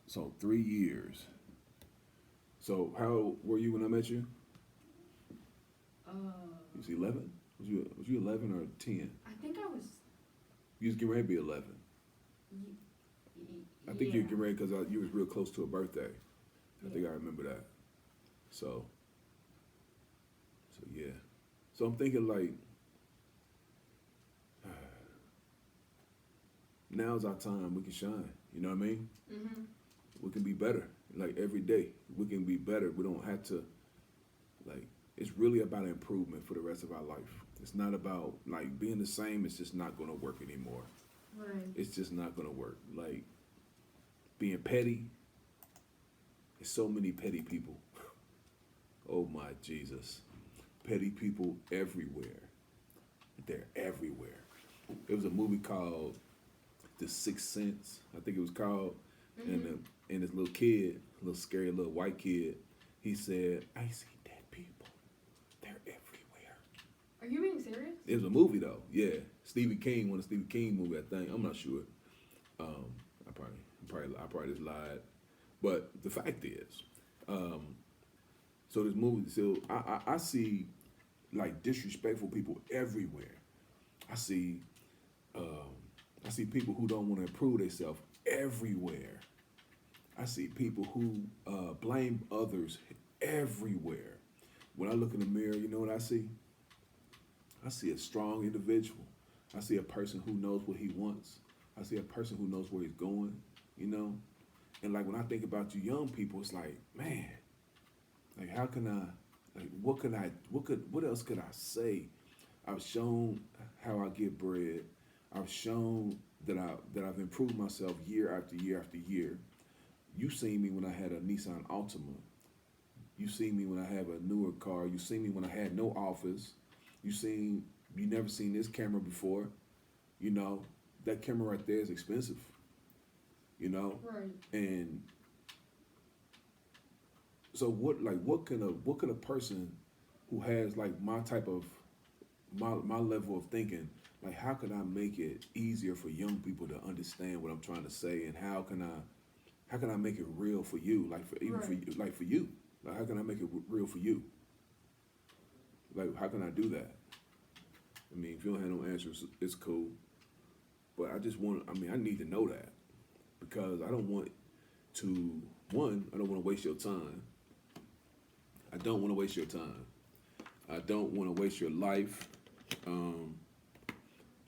So 3 years. So how old were you when I met you? You was 11. Was you 11 or 10? I think I was. You was getting ready to be 11. y- I think you Yeah. were getting ready because you was real close to a birthday. I Yeah. think I remember that. So yeah. So I'm thinking like now's our time. We can shine. You know what I mean? Mhm. We can be better. Like every day, we can be better. We don't have to like. It's really about improvement for the rest of our life. It's not about like being the same. It's just not gonna work anymore. Right. It's just not gonna work. Like being petty. There's so many petty people. Oh my Jesus. Petty people everywhere. They're everywhere. There was a movie called The Sixth Sense, I think it was called, and Mhm. and this little kid, little scary little white kid, he said, "I see dead people. They're everywhere." Are you being serious? It was a movie though, yeah. Stephen King, one of Stephen King movie, I think. I'm not sure. Um, I probably just lied, but the fact is, um, so this movie, so I see like disrespectful people everywhere. I see um, I see people who don't want to improve themselves everywhere. I see people who blame others everywhere. When I look in the mirror, you know what I see? I see a strong individual. I see a person who knows what he wants. I see a person who knows where he's going, you know? And like when I think about you young people, it's like, man, like how can I like what else could I say? I've shown how I get bread. I've shown that I've improved myself year after year after year. You seen me when I had a Nissan Altima. You seen me when I have a newer car. You seen me when I had no office. You never seen this camera before. You know, that camera right there is expensive. You know? Right. And so what can a person who has like my type of my level of thinking, like how can I make it easier for young people to understand what I'm trying to say, and how can I make it real for you, like for even for Right. you, like for you, like how can I make it real for you, like how can I do that? I mean, if you don't have no answers, it's cool, but I just want, I mean, I need to know that because I don't want to, one, I don't want to waste your time. I don't want to waste your time. I don't want to waste your life. Um,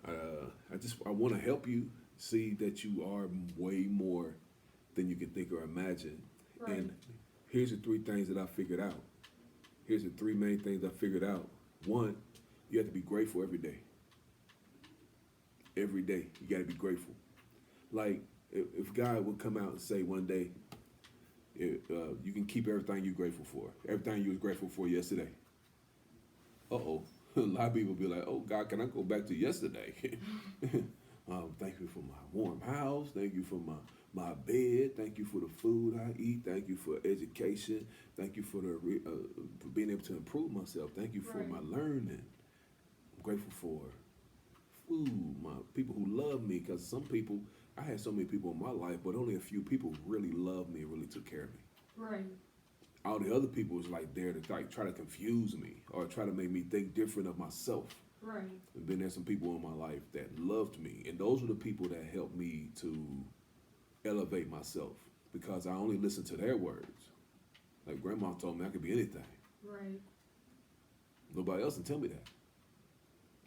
I want to help you see that you are way more than you can think or imagine. Right. And here's the three things that I figured out. Here's the three main things I figured out. One, you have to be grateful every day. Every day, you got to be grateful. Like if God would come out and say one day, you can keep everything you're grateful for, everything you was grateful for yesterday. Uh-oh. A lot of people be like, oh God, can I go back to yesterday? Thank you for my warm house. Thank you for my bed. Thank you for the food I eat. Thank you for education. Thank you for for being able to improve myself. Thank you for Right. my learning. I'm grateful for food, my people who love me. Because some people, I had so many people in my life, but only a few people really loved me and really took care of me. Right. All the other people was like there to like try to confuse me or try to make me think different of myself. Right. And then there's some people in my life that loved me, and those were the people that helped me to elevate myself because I only listened to their words. Like grandma told me I could be anything. Right. Nobody else can tell me that.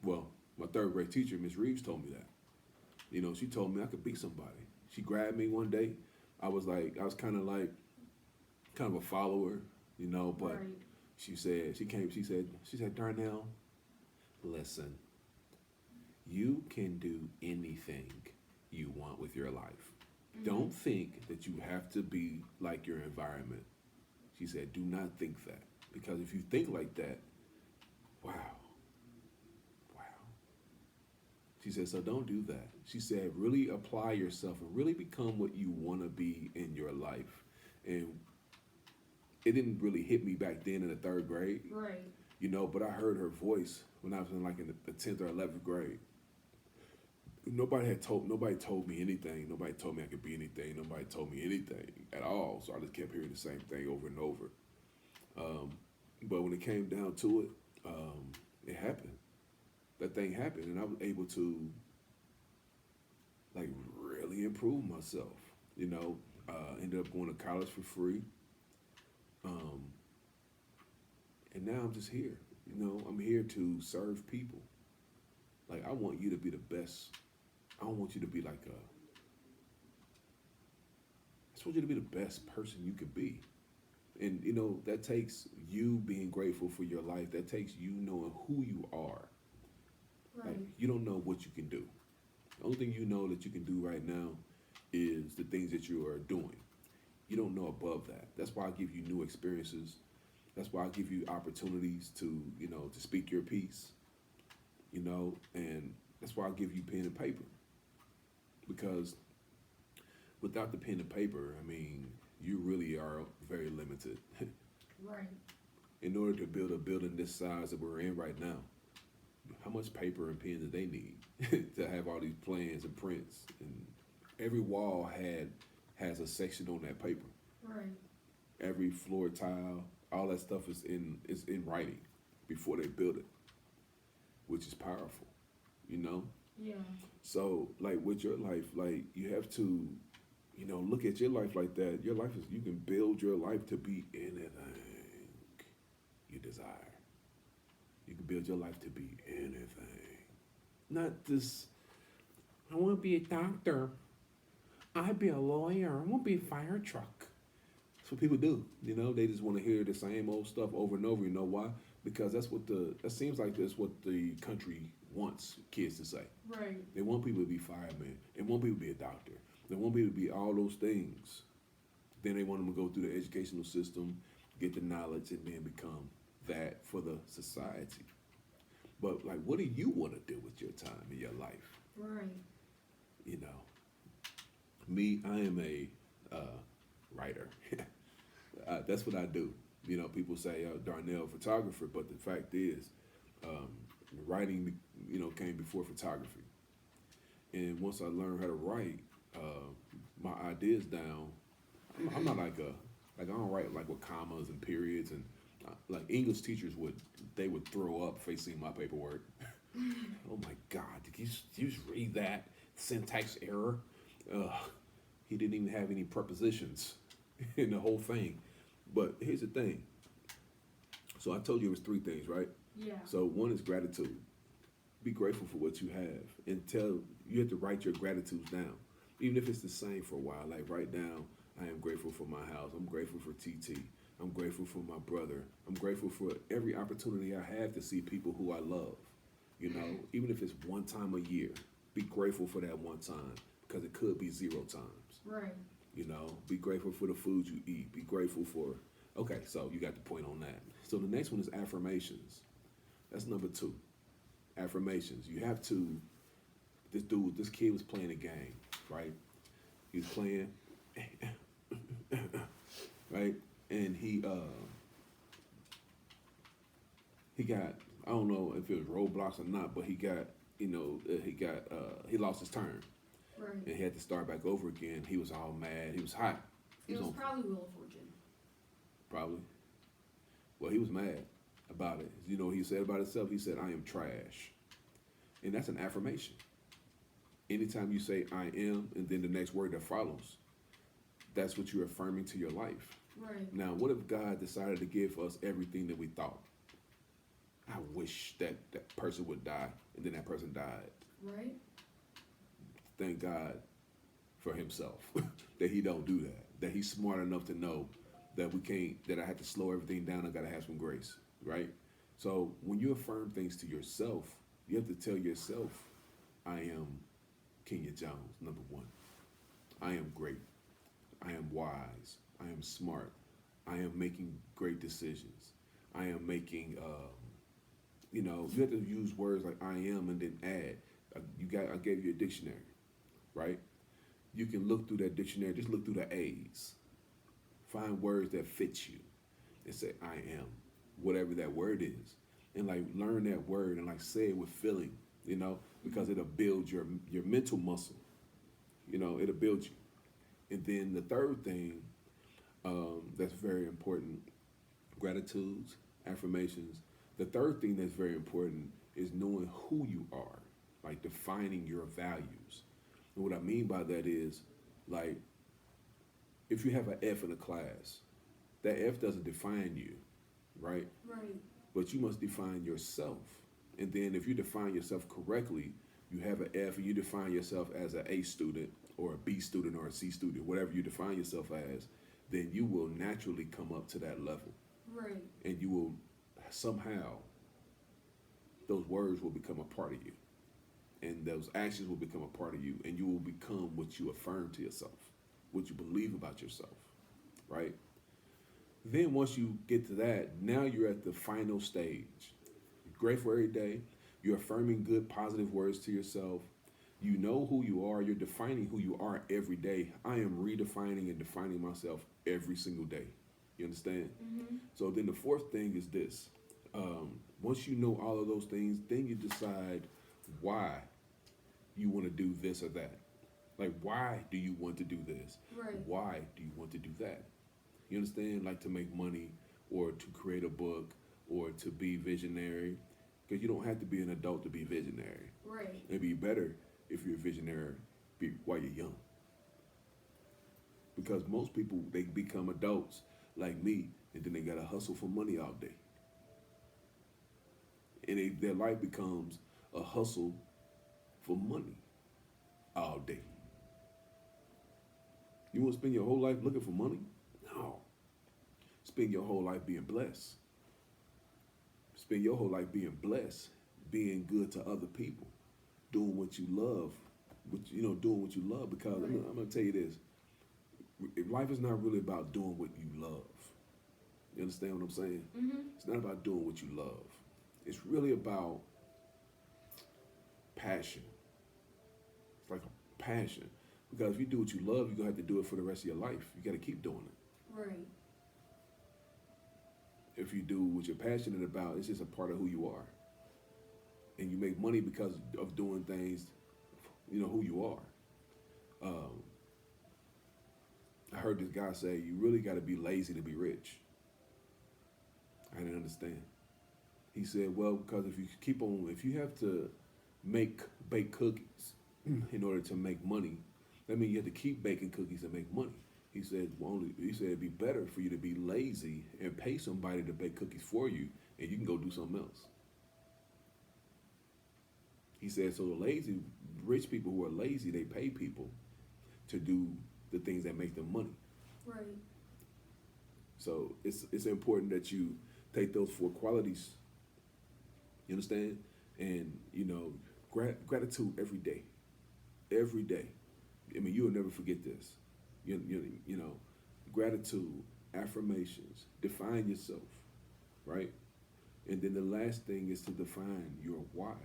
Well, my third grade teacher, Miss Reeves, told me that. You know, she told me I could be somebody. She grabbed me one day. I was kind of a follower, you know, but Right. she said, Darnell, listen, you can do anything you want with your life. Mhm. Don't think that you have to be like your environment. She said, do not think that. Because if you think like that, wow, wow. She said, so don't do that. She said, really apply yourself and really become what you want to be in your life. And it didn't really hit me back then in the third grade, Right. you know, but I heard her voice when I was in like in the 10th or 11th grade. nobody told me anything. Nobody told me I could be anything. Nobody told me anything at all. So I just kept hearing the same thing over and over. Um, but when it came down to it, it happened. That thing happened, and I was able to like really improve myself. You know, ended up going to college for free, um, and now I'm just here. You know, I'm here to serve people. Like I want you to be the best. I don't want you to be like a. I just want you to be the best person you could be. And you know that takes you being grateful for your life. That takes you knowing who you are. Right. Like you don't know what you can do. The only thing you know that you can do right now is the things that you are doing. You don't know above that. That's why I give you new experiences. That's why I give you opportunities to, you know, to speak your piece, you know, and that's why I give you pen and paper. Because without the pen and paper, I mean, you really are very limited. Right. In order to build a building this size that we're in right now, how much paper and pen do they need to have all these plans and prints? And every wall has a section on that paper. Right. Every floor tile, all that stuff is in writing before they build it, which is powerful, you know. Yeah. So like with your life, like you have to, you know, look at your life like that. Your life is you can build your life to be anything you desire. You can build your life to be anything. Not this, I want to be a doctor. I'd be a lawyer. I want to be a fire truck. That's what people do. You know, they just want to hear the same old stuff over and over. You know why? Because that seems like that's what the country wants kids to say. Right. They want people to be firemen. They want people to be a doctor. They want people to be all those things. Then they want them to go through the educational system, get the knowledge, and then become that for the society. But like, what do you want to do with your time in your life? Right. You know, me, I am a writer. That's what I do. You know, people say Darnell photographer, but the fact is, writing, you know, came before photography. And once I learned how to write, my ideas down. I'm not like I don't write like with commas and periods and like English teachers would throw up if they seen my paperwork. Oh my God, did you just read that syntax error? He didn't even have any prepositions in the whole thing. But here's the thing. So I told you it was three things, right? Yeah. So one is gratitude. Be grateful for what you have, and you have to write your gratitudes down, even if it's the same for a while. Like right now, I am grateful for my house. I'm grateful for TT. I'm grateful for my brother. I'm grateful for every opportunity I have to see people who I love. You know, even if it's one time a year, be grateful for that one time because it could be 0 times. Right. You know, be grateful for the food you eat. Be grateful for, okay, so you got the point on that. So the next one is affirmations. That's number 2. Affirmations. You have to, this kid was playing a game, right? He was playing, right? And he got, I don't know if it was roadblocks or not, but he got, you know, he lost his turn. Right. And he had to start back over again. He was all mad. He was hot. It was probably Wheel of Fortune. Probably. Well, he was mad about it. You know, he said about himself, he said, I am trash. And that's an affirmation. Anytime you say I am, and then the next word that follows, that's what you're affirming to your life. Right. Now, what if God decided to give us everything that we thought? I wish that person would die, and then that person died. Right. Thank God for himself that he don't do that he's smart enough to know that that I have to slow everything down. I got to have some grace, right? So when you affirm things to yourself, you have to tell yourself, I am Kenya Jones, number 1. I am great. I am wise. I am smart. I am making great decisions. I am making, you know, you have to use words like I am and then add. I gave you a dictionary, right? You can look through that dictionary, just look through the A's. Find words that fit you and say, I am, whatever that word is. And like learn that word and like say it with feeling, you know, because it'll build your mental muscle. You know, it'll build you. And then the third thing that's very important, gratitudes, affirmations. The third thing that's very important is knowing who you are, like defining your values. And what I mean by that is, like, if you have an F in a class, that F doesn't define you, right? Right. But you must define yourself. And then if you define yourself correctly, you have an F and you define yourself as an A student or a B student or a C student, whatever you define yourself as, then you will naturally come up to that level. Right. And you will somehow, those words will become a part of you. And those actions will become a part of you. And you will become what you affirm to yourself, what you believe about yourself, right? Then once you get to that, now you're at the final stage. You're grateful every day. You're affirming good, positive words to yourself. You know who you are. You're defining who you are every day. I am redefining and defining myself every single day. You understand? Mm-hmm. So then the fourth thing is this. Once you know all of those things, then you decide why you want to do this or that. Like, why do you want to do this? Right. Why do you want to do that? You understand? Like to make money or to create a book or to be visionary. Because you don't have to be an adult to be visionary. Right. It'd be better if you're a visionary while you're young. Because most people, they become adults like me, and then they got to hustle for money all day. And their life becomes a hustle for money all day. You want to spend your whole life looking for money? No. Spend your whole life being blessed. Spend your whole life being blessed, being good to other people, doing what you love, doing what you love. Because Right. I'm going to tell you this. Life is not really about doing what you love. You understand what I'm saying? Mm-hmm. It's not about doing what you love. It's really about passion. It's like a passion. Because if you do what you love, you're going to have to do it for the rest of your life. You got to keep doing it. Right. If you do what you're passionate about, it's just a part of who you are. And you make money because of doing things, who you are. I heard this guy say, you really got to be lazy to be rich. I didn't understand. He said, well, because if you have to bake cookies in order to make money, that means you have to keep baking cookies to make money. He said, it'd be better for you to be lazy and pay somebody to bake cookies for you, and you can go do something else. He said, so the rich people who are lazy, they pay people to do the things that make them money. Right. So it's important that you take those 4 qualities, you understand? And, gratitude every day. Every day. I mean, you'll never forget this. Gratitude, affirmations, define yourself, right? And then the last thing is to define your why.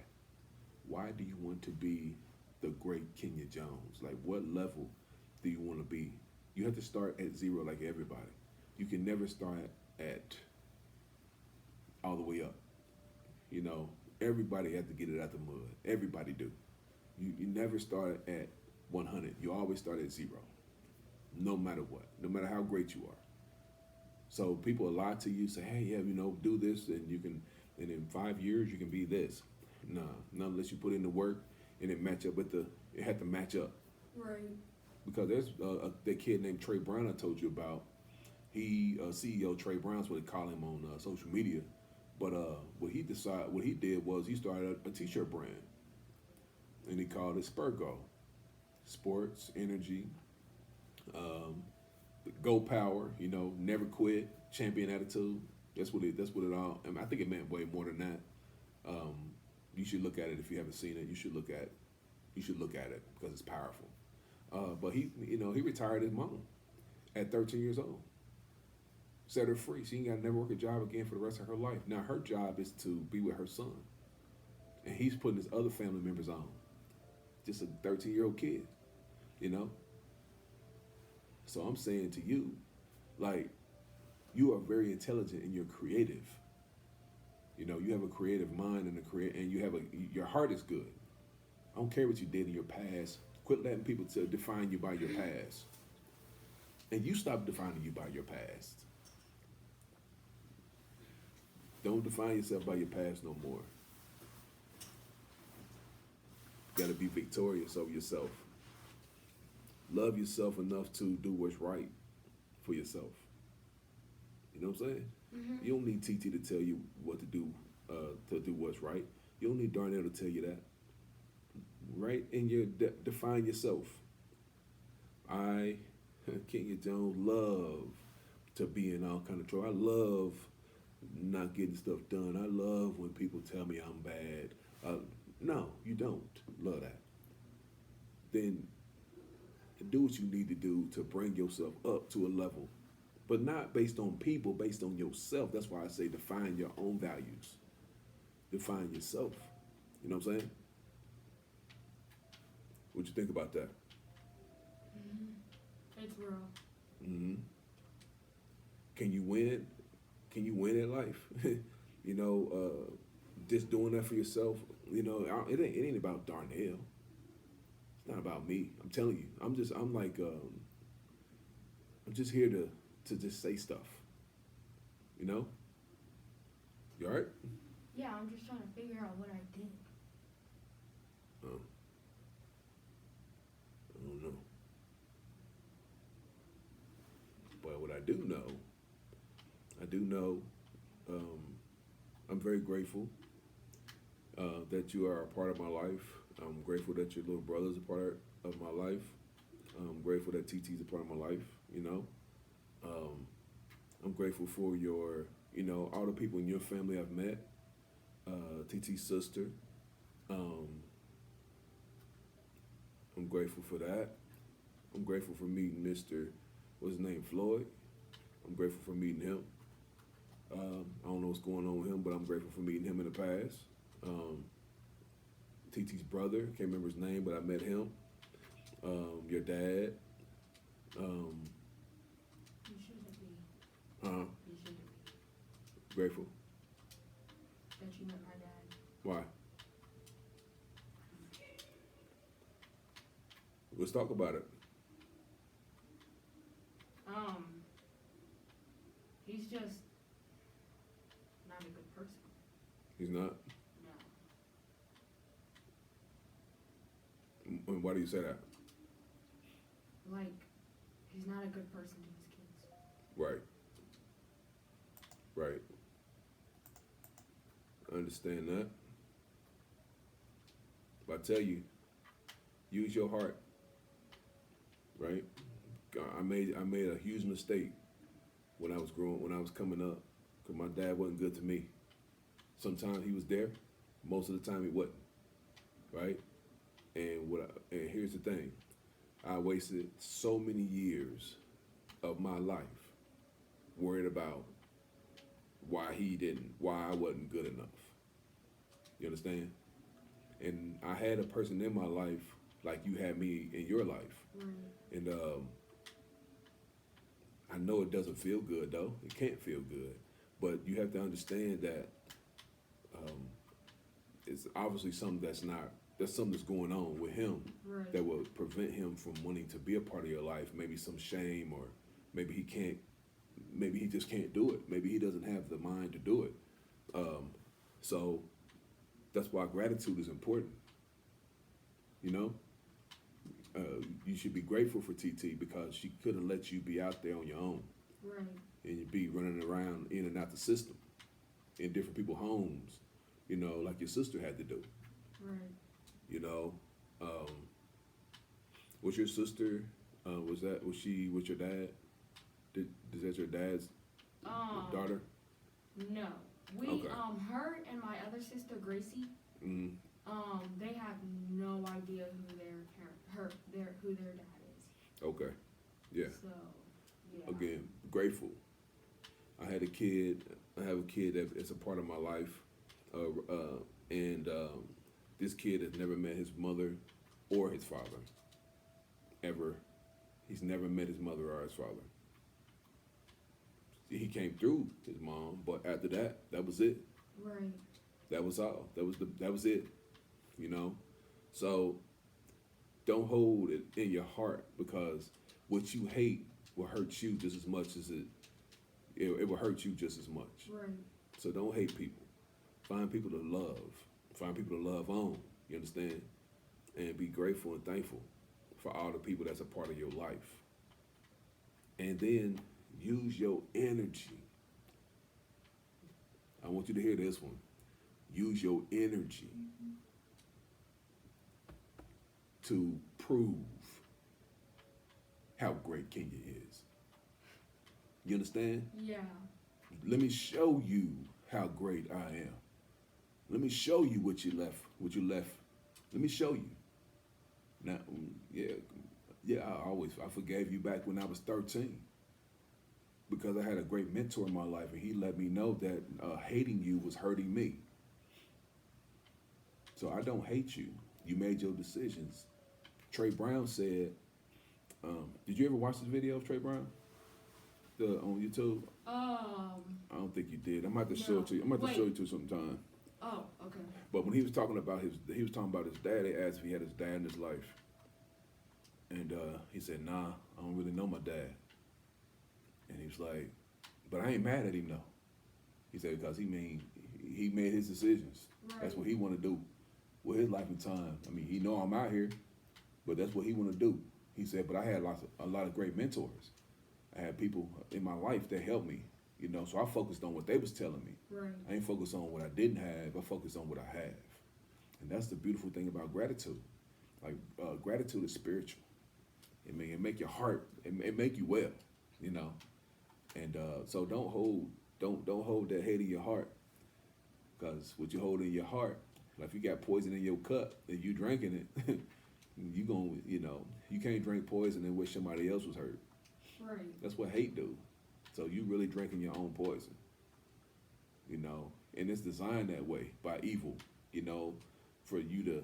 Why do you want to be the great Kenya Jones? Like, what level do you want to be? You have to start at 0 like everybody. You can never start at all the way up. Everybody has to get it out the mud. Everybody do. You never start at 100. You always start at 0. No matter what. No matter how great you are. So people lie to you, say, hey, yeah, do this and and in 5 years you can be this. Nah, not unless you put in the work and it match up it had to match up. Right. Because there's that kid named Trey Brown I told you about. CEO Trey Brown's what they call him on social media. But what he did was he started a t-shirt brand. And he called it Spurgo. Sports, energy, go power, never quit, champion attitude. That's what it all, I think it meant way more than that. You should look at it if you haven't seen it. You should look at it because it's powerful. But he retired his mom at 13 years old. Set her free. She ain't got to never work a job again for the rest of her life. Now her job is to be with her son. And he's putting his other family members on. Just a 13-year-old kid, So I'm saying to you, like, you are very intelligent and you're creative. You know, you have a creative mind and and you have your heart is good. I don't care what you did in your past. Quit letting people to define you by your past, and you stop defining you by your past. Don't define yourself by your past no more. You gotta be victorious over yourself. Love yourself enough to do what's right for yourself. You know what I'm saying? Mm-hmm. You don't need TT to tell you what to do what's right. You don't need Darnell to tell you that. Right? And you define yourself. I, Kenya Jones, love to be in all kind of trouble. I love not getting stuff done. I love when people tell me I'm bad. No, you don't love that. Then do what you need to do to bring yourself up to a level, but not based on people, based on yourself. That's why I say define your own values. Define yourself. You know what I'm saying? What you think about that? Mm-hmm. It's real. Mm-hmm. Can you win? Can you win in life? You know, just doing that for yourself. You know, it ain't about Darnell. It's not about me. I'm telling you. I'm just here to just say stuff. You know? You alright? Yeah, I'm just trying to figure out what I did. Oh. I don't know. But what I do know, I'm very grateful that you are a part of my life. I'm grateful that your little brother's a part of my life. I'm grateful that TT's a part of my life, you know. I'm grateful for your, you know, all the people in your family I've met. TT's sister. I'm grateful for that. I'm grateful for meeting Mr. What's his name, Floyd. I'm grateful for meeting him. I don't know what's going on with him, but I'm grateful for meeting him in the past. TT's brother, can't remember his name, but I met him. Your dad. You shouldn't be. You shouldn't be. Grateful. That you met my dad. Why? Let's talk about it. He's just not a good person. He's not? No. And why do you say that? Like, he's not a good person to his kids. Right. Right. I understand that. But I tell you, use your heart. Right? I made a huge mistake when I was coming up, because my dad wasn't good to me. Sometimes he was there, most of the time he wasn't. Right? And and here's the thing. I wasted so many years of my life worried about why I wasn't good enough. You understand? And I had a person in my life like you had me in your life. Right. And I know it doesn't feel good though. It can't feel good. But you have to understand that it's obviously something that's something that's going on with him. Right. That will prevent him from wanting to be a part of your life. Maybe some shame, or maybe he just can't do it. Maybe he doesn't have the mind to do it. So that's why gratitude is important. You know? You should be grateful for TT because she couldn't let you be out there on your own. Right. And you'd be running around in and out the system in different people's homes, you know, like your sister had to do. Right. You know, was your sister, was she with your dad? Is that your dad's daughter? No. We, Okay. her and my other sister, Gracie, Mm-hmm. they have no idea who who their dad is. Okay. Yeah. So, yeah. Again, grateful. I have a kid that is a part of my life, and this kid has never met his mother or his father, ever. He's never met his mother or his father. He came through his mom, but after that was it. Right. That was all. That was it. You know. So don't hold it in your heart, because what you hate will hurt you just as much as it will hurt you just as much. Right. So don't hate people. Find people to love. Find people to love on. You understand? And be grateful and thankful for all the people that's a part of your life. And then use your energy. I want you to hear this one. Use your energy to prove how great Kenya is. You understand? Yeah. Let me show you how great I am. Let me show you what you left. Let me show you. Now, yeah. I forgave you back when I was 13, because I had a great mentor in my life, and he let me know that hating you was hurting me. So I don't hate you. You made your decisions. Trey Brown said, did you ever watch this video of Trey Brown? On YouTube? I don't think you did. I might have to show it to you. I might have to show it to you sometime. Oh, okay. But when he was talking about his dad, they asked if he had his dad in his life. And he said, nah, I don't really know my dad. And he was like, but I ain't mad at him though. He said, because he made his decisions. Right. That's what he want to do with his life and time. I mean, he know I'm out here, but that's what he want to do. He said, but I had a lot of great mentors. I had people in my life that helped me, you know, so I focused on what they was telling me. Right. I ain't focused on what I didn't have. I focused on what I have. And that's the beautiful thing about gratitude. Like, gratitude is spiritual. It make your heart, it make you well, you know. And so don't hold that hate in your heart, because what you hold in your heart, like if you got poison in your cup and you drinking it, you can't drink poison and wish somebody else was hurt. Right. That's what hate do. So you really drinking your own poison, you know. And it's designed that way by evil, you know, for you to,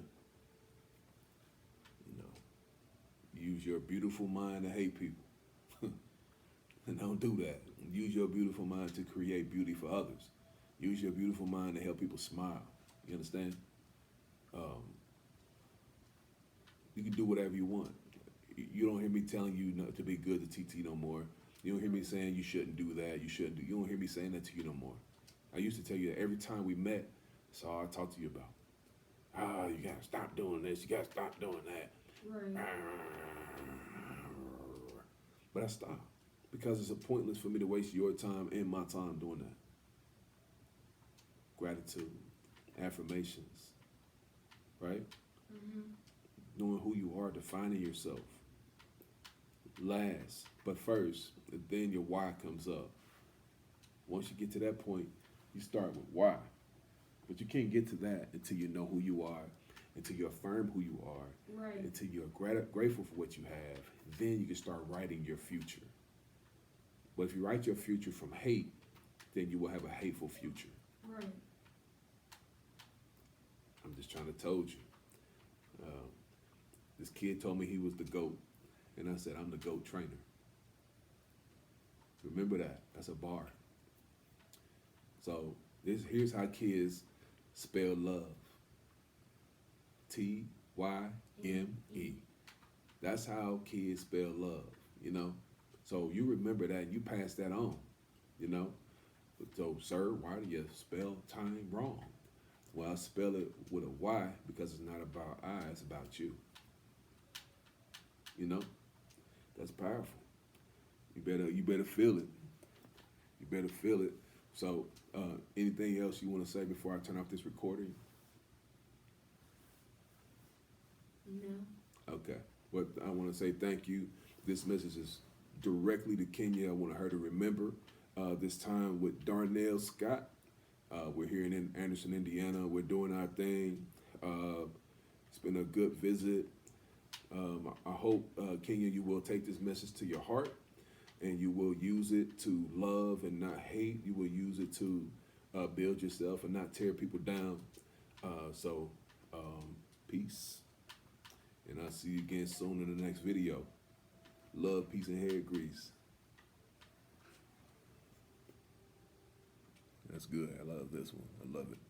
use your beautiful mind to hate people. And don't do that. Use your beautiful mind to create beauty for others. Use your beautiful mind to help people smile. You understand? You can do whatever you want. You don't hear me telling you not to be good to TT no more. You don't hear me saying you shouldn't do that. You don't hear me saying that to you no more. I used to tell you that every time we met, that's all I talked to you about. You gotta stop doing this. You gotta stop doing that. Right. But I stopped, because it's pointless for me to waste your time and my time doing that. Gratitude, affirmations, right? Mm-hmm. Knowing who you are, defining yourself. Last, but first, then your why comes up. Once you get to that point, you start with why. But you can't get to that until you know who you are, until you affirm who you are, Right. until you're grateful for what you have. Then you can start writing your future. But if you write your future from hate, then you will have a hateful future. Right. I'm just trying to told you. This kid told me he was the GOAT, and I said, I'm the GOAT trainer. Remember that. That's a bar. So here's how kids spell love. Tyme. That's how kids spell love, you know? So you remember that, and you pass that on, you know? So, sir, why do you spell time wrong? Well, I spell it with a Y because it's not about I, it's about you. You know? That's powerful. You better feel it. You better feel it. So, anything else you want to say before I turn off this recording? No. Okay. But I want to say thank you. This message is directly to Kenya. I want her to remember this time with Darnell Scott. We're here in Anderson, Indiana. We're doing our thing. It's been a good visit. I hope, Kenya, you will take this message to your heart, and you will use it to love and not hate. You will use it to build yourself and not tear people down. So, peace. And I'll see you again soon in the next video. Love, peace, and hair grease. That's good. I love this one. I love it.